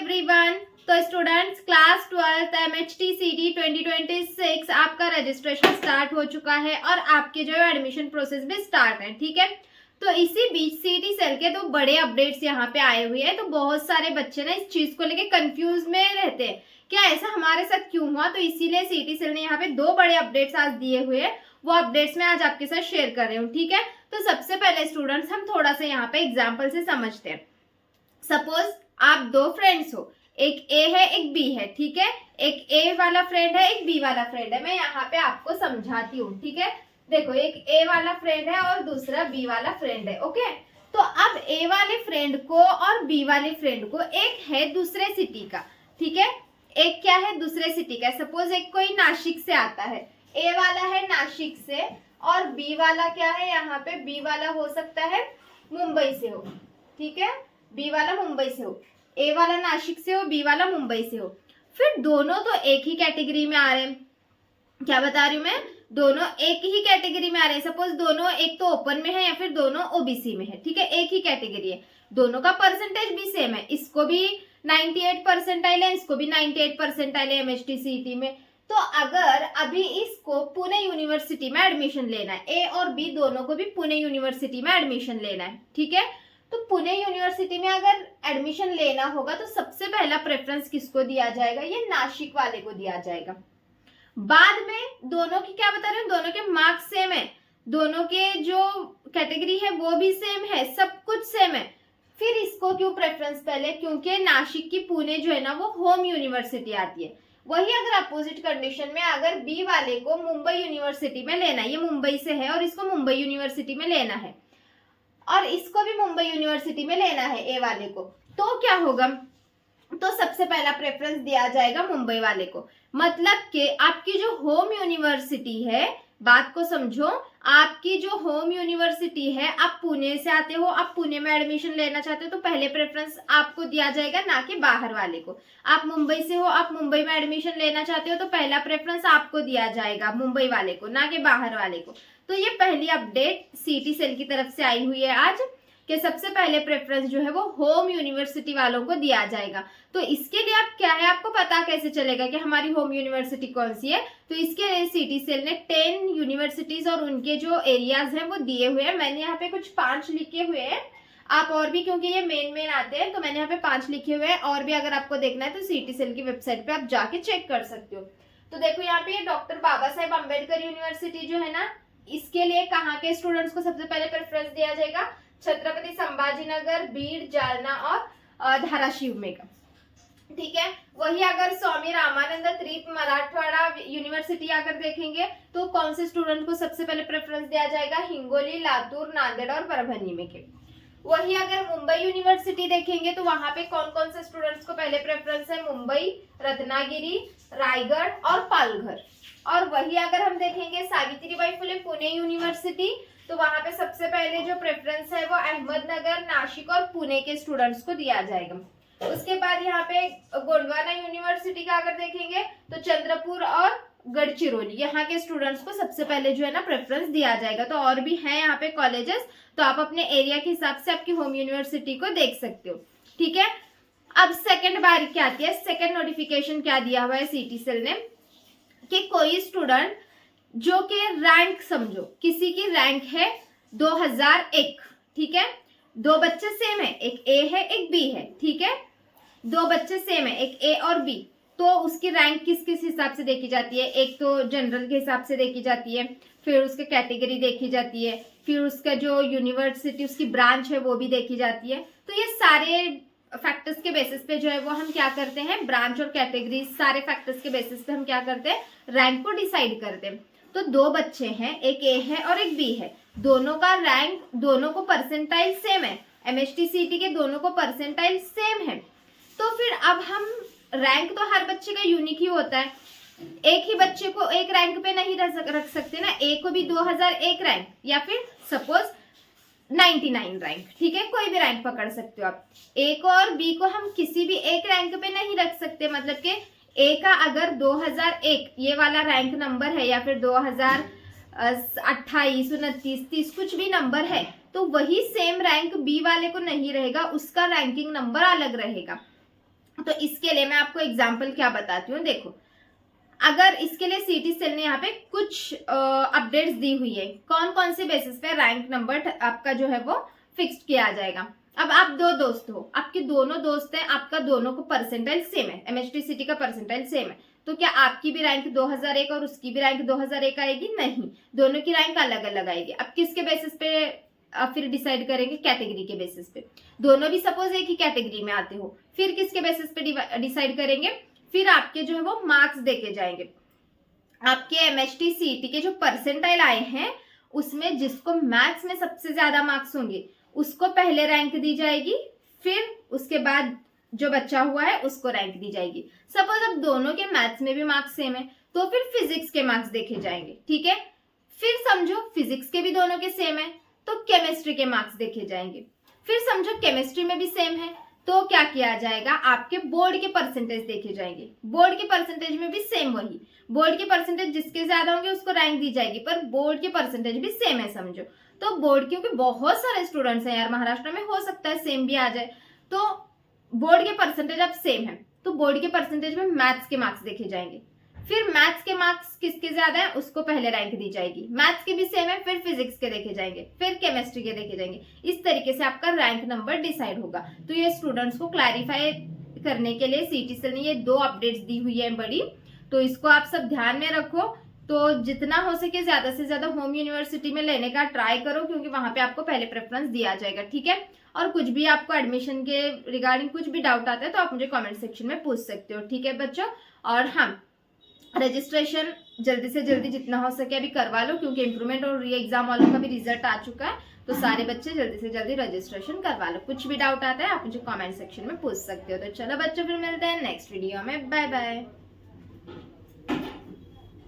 Everyone. तो students class 12 MHTCT 2026 आपका registration start हो चुका है और आपके जो एडमिशन प्रोसेस भी स्टार्ट है। ठीक है, तो इसी बीच सीटी सेल के तो बड़े अपडेट्स यहाँ पे आए हुए हैं। तो बहुत सारे बच्चे ना इस चीज को लेके कंफ्यूज में रहते हैं, क्या ऐसा हमारे साथ क्यों हुआ। तो इसीलिए सीटी सेल ने यहाँ पे दो बड़े अपडेट्स आज दिए हुए हैं, वो अपडेट्स मैं आज आपके साथ शेयर कर रही हूँ। ठीक है, तो सबसे पहले स्टूडेंट्स हम थोड़ा सा यहाँ पे एग्जाम्पल से समझते हैं। सपोज आप दो फ्रेंड्स हो, एक ए है एक बी है। ठीक है, एक ए वाला फ्रेंड है एक बी वाला फ्रेंड है। मैं यहाँ पे आपको समझाती हूँ। ठीक है, देखो एक ए वाला फ्रेंड है और दूसरा बी वाला फ्रेंड है। ओके, तो अब ए वाले फ्रेंड को और बी वाले फ्रेंड को, एक है दूसरे सिटी का, ठीक है, एक क्या है दूसरे सिटी का। सपोज एक कोई नासिक से आता है, ए वाला है नासिक से और बी वाला क्या है, यहाँ पे बी वाला हो सकता है मुंबई से हो। ठीक है, बी वाला मुंबई से हो, ए वाला नासिक से हो, बी वाला मुंबई से हो। फिर दोनों तो एक ही कैटेगरी में आ रहे हैं। क्या बता रही हूँ मैं, दोनों एक ही कैटेगरी में आ रहे हैं। सपोज दोनों एक तो ओपन में है या फिर दोनों ओबीसी में है। ठीक है, एक ही कैटेगरी है, दोनों का परसेंटेज भी सेम है। इसको भी 98 परसेंटाइल है, इसको भी 98 परसेंटाइल है एमएचटीसीटी में। तो अगर अभी इसको पुणे यूनिवर्सिटी में एडमिशन लेना है, ए और बी दोनों को भी पुणे यूनिवर्सिटी में एडमिशन लेना है। ठीक है, तो पुणे यूनिवर्सिटी में अगर एडमिशन लेना होगा तो सबसे पहला प्रेफरेंस किसको दिया जाएगा, ये नासिक वाले को दिया जाएगा। बाद में दोनों की क्या बता रहे हैं, दोनों के मार्क्स सेम है, दोनों के जो कैटेगरी है वो भी सेम है, सब कुछ सेम है। फिर इसको क्यों प्रेफरेंस पहले, क्योंकि नासिक की पुणे जो है ना वो होम यूनिवर्सिटी आती है। वही अगर अपोजिट कंडीशन में अगर बी वाले को मुंबई यूनिवर्सिटी में लेना है, ये मुंबई से है और इसको मुंबई यूनिवर्सिटी में लेना है और इसको भी मुंबई यूनिवर्सिटी में लेना है ए वाले को, तो क्या होगा, तो सबसे पहला प्रेफरेंस दिया जाएगा मुंबई वाले को। मतलब कि आपकी जो होम यूनिवर्सिटी है, बात को समझो, आपकी जो होम यूनिवर्सिटी है, आप पुणे से आते हो, आप पुणे में एडमिशन लेना चाहते हो तो पहले प्रेफरेंस आपको दिया जाएगा, ना कि बाहर वाले को। आप मुंबई से हो, आप मुंबई में एडमिशन लेना चाहते हो तो पहला प्रेफरेंस आपको दिया जाएगा मुंबई वाले को, ना कि बाहर वाले को। तो ये पहली अपडेट सीटी सेल की तरफ से आई हुई है आज, कि सबसे पहले प्रेफरेंस जो है वो होम यूनिवर्सिटी वालों को दिया जाएगा। तो इसके लिए आप क्या है, आपको पता कैसे चलेगा कि हमारी होम यूनिवर्सिटी कौन सी है। तो इसके लिए सीटी सेल ने 10 यूनिवर्सिटीज और उनके जो एरियाज हैं वो दिए हुए हैं। मैंने यहाँ पे कुछ 5 लिखे हुए हैं, आप और भी, क्योंकि ये मेन आते हैं तो मैंने यहाँ पे 5 लिखे हुए हैं। और भी अगर आपको देखना है तो सीटी सेल की वेबसाइट पे आप जाके चेक कर सकते हो। तो देखो यहाँ पे डॉक्टर बाबा साहेब अम्बेडकर यूनिवर्सिटी जो है ना, इसके लिए कहाँ के स्टूडेंट्स को सबसे पहले प्रेफरेंस दिया जाएगा, छत्रपति संभाजीनगर, बीड, जालना और धाराशिव में का। ठीक है, वही अगर स्वामी रामानंद तीर्थ मराठवाड़ा यूनिवर्सिटी अगर देखेंगे तो कौन से स्टूडेंट को सबसे पहले प्रेफरेंस दिया जाएगा, हिंगोली, लातूर, नांदेड़ और परभनी में के। वही अगर मुंबई यूनिवर्सिटी देखेंगे तो वहां पे कौन कौन से स्टूडेंट्स को पहले प्रेफरेंस है, मुंबई, रत्नागिरी, रायगढ़ और पालघर। और वही अगर हम देखेंगे सावित्रीबाई फुले पुणे यूनिवर्सिटी, तो वहां पे सबसे पहले जो प्रेफरेंस है वो अहमदनगर, नासिक और पुणे के स्टूडेंट्स को दिया जाएगा। उसके बाद यहाँ पे गोंडवाना यूनिवर्सिटी का अगर देखेंगे तो चंद्रपुर और गढ़चिरौली, यहाँ के स्टूडेंट्स को सबसे पहले जो है ना प्रेफरेंस दिया जाएगा। तो और भी है यहाँ पे कॉलेजेस, तो आप अपने एरिया के हिसाब से आपकी होम यूनिवर्सिटी को देख सकते हो। ठीक है, अब सेकेंड बार क्या आती है, सेकेंड नोटिफिकेशन क्या दिया हुआ है सीटी सेल ने, कि कोई स्टूडेंट जो कि रैंक, समझो किसी की रैंक है 2001, ठीक है, दो बच्चे सेम है, एक ए है एक बी है। ठीक है, दो बच्चे सेम है, एक ए और बी, तो उसकी रैंक किस किस हिसाब से देखी जाती है, एक तो जनरल के हिसाब से देखी जाती है, फिर उसके कैटेगरी देखी जाती है, फिर उसका जो यूनिवर्सिटी उसकी ब्रांच है वो भी देखी जाती है। तो ये सारे फैक्टर्स के बेसिस पे जो है वो हम क्या करते हैं, ब्रांच और कैटेगरी सारे फैक्टर्स के बेसिस पे हम क्या करते हैं, रैंक को डिसाइड करते हैं। तो दो बच्चे हैं, एक ए है और एक बी है, दोनों का रैंक, दोनों को परसेंटाइल सेम है, एमएचटीसीटी के दोनों को परसेंटाइल सेम है। तो फिर अब हम, रैंक तो हर बच्चे का यूनिक ही होता है, एक ही बच्चे को एक रैंक पे नहीं रख सकते ना, ए को भी 2001 रैंक या फिर सपोज 99 रैंक। ठीक है, कोई भी रैंक पकड़ सकते हो आप। ए को और बी को हम किसी भी एक रैंक पे नहीं रख सकते, मतलब कि ए का अगर 2001 ये वाला रैंक नंबर है या फिर 2028, 29, 30 कुछ भी नंबर है, तो वही सेम रैंक बी वाले को नहीं रहेगा, उसका रैंकिंग नंबर अलग रहेगा। तो इसके लिए मैं आपको एग्जाम्पल क्या बताती हूँ। देखो, अगर इसके लिए सिटी सेल ने यहाँ पे कुछ अपडेट्स दी हुई है, कौन कौन से बेसिस पे रैंक नंबर आपका जो है वो फिक्स्ड किया जाएगा। अब आप दो दोस्त हो, आपके दोनों दोस्त हैं, आपका दोनों को परसेंटाइल सेम है, एमएचटी सिटी का परसेंटाइल सेम है, तो क्या आपकी भी रैंक 2001 और उसकी भी रैंक 2001 आएगी? नहीं, दोनों की रैंक अलग अलग आएगी। अब किसके बेसिस पे आप फिर डिसाइड करेंगे? कैटेगरी के बेसिस पे। दोनों भी सपोज एक ही कैटेगरी में आते हो, फिर किसके बेसिस पे डिसाइड करेंगे? फिर आपके जो है वो मार्क्स देखे जाएंगे। आपके एमएचटी सीईटी के जो परसेंटाइल आए हैं उसमें जिसको मैथ्स में सबसे ज्यादा मार्क्स होंगे उसको पहले रैंक दी जाएगी, फिर उसके बाद जो बच्चा हुआ है उसको रैंक दी जाएगी। सपोज अब दोनों के मैथ्स में भी मार्क्स सेम है तो फिर फिजिक्स के मार्क्स देखे जाएंगे, ठीक है। फिर समझो फिजिक्स के भी दोनों के सेम है तो केमिस्ट्री के मार्क्स देखे जाएंगे। फिर समझो केमिस्ट्री में भी सेम है तो क्या किया जाएगा? आपके बोर्ड के परसेंटेज देखे जाएंगे। बोर्ड के परसेंटेज में भी सेम वही, बोर्ड के परसेंटेज जिसके ज्यादा होंगे उसको रैंक दी जाएगी, पर बोर्ड के परसेंटेज भी सेम है समझो। तो बोर्ड, क्योंकि बहुत सारे स्टूडेंट्स हैं यार महाराष्ट्र में, हो सकता है सेम भी आ जाए, तो बोर्ड के परसेंटेज अब सेम है तो बोर्ड के परसेंटेज में मैथ्स के मार्क्स देखे जाएंगे। फिर मैथ्स के मार्क्स किसके ज्यादा है उसको पहले रैंक दी जाएगी, मैथ्स के भी सेम है, फिर फिजिक्स के देखे जाएंगे, फिर केमिस्ट्री के देखे जाएंगे। इस तरीके से आपका रैंक नंबर डिसाइड होगा। तो ये स्टूडेंट्स को क्लैरिफाई करने के लिए सिटी सेल ने ये 2 अपडेट्स दी हुई है बड़ी, तो इसको आप सब ध्यान में रखो। तो जितना हो सके ज्यादा से ज्यादा होम यूनिवर्सिटी में लेने का ट्राई करो, क्योंकि वहां पे आपको पहले प्रेफरेंस दिया जाएगा, ठीक है। और कुछ भी आपको एडमिशन के रिगार्डिंग कुछ भी डाउट आता है तो आप मुझे कमेंट सेक्शन में पूछ सकते हो, ठीक है बच्चों। और हाँ, रजिस्ट्रेशन जल्दी से जल्दी जितना हो सके अभी करवा लो, क्योंकि इम्प्रूवमेंट और री एग्जाम वालों का भी रिजल्ट आ चुका है, तो सारे बच्चे जल्दी से जल्दी रजिस्ट्रेशन करवा लो। कुछ भी डाउट आता है आप मुझे कमेंट सेक्शन में पूछ सकते हो। तो चलो बच्चों, फिर मिलते हैं नेक्स्ट वीडियो में, बाय बाय।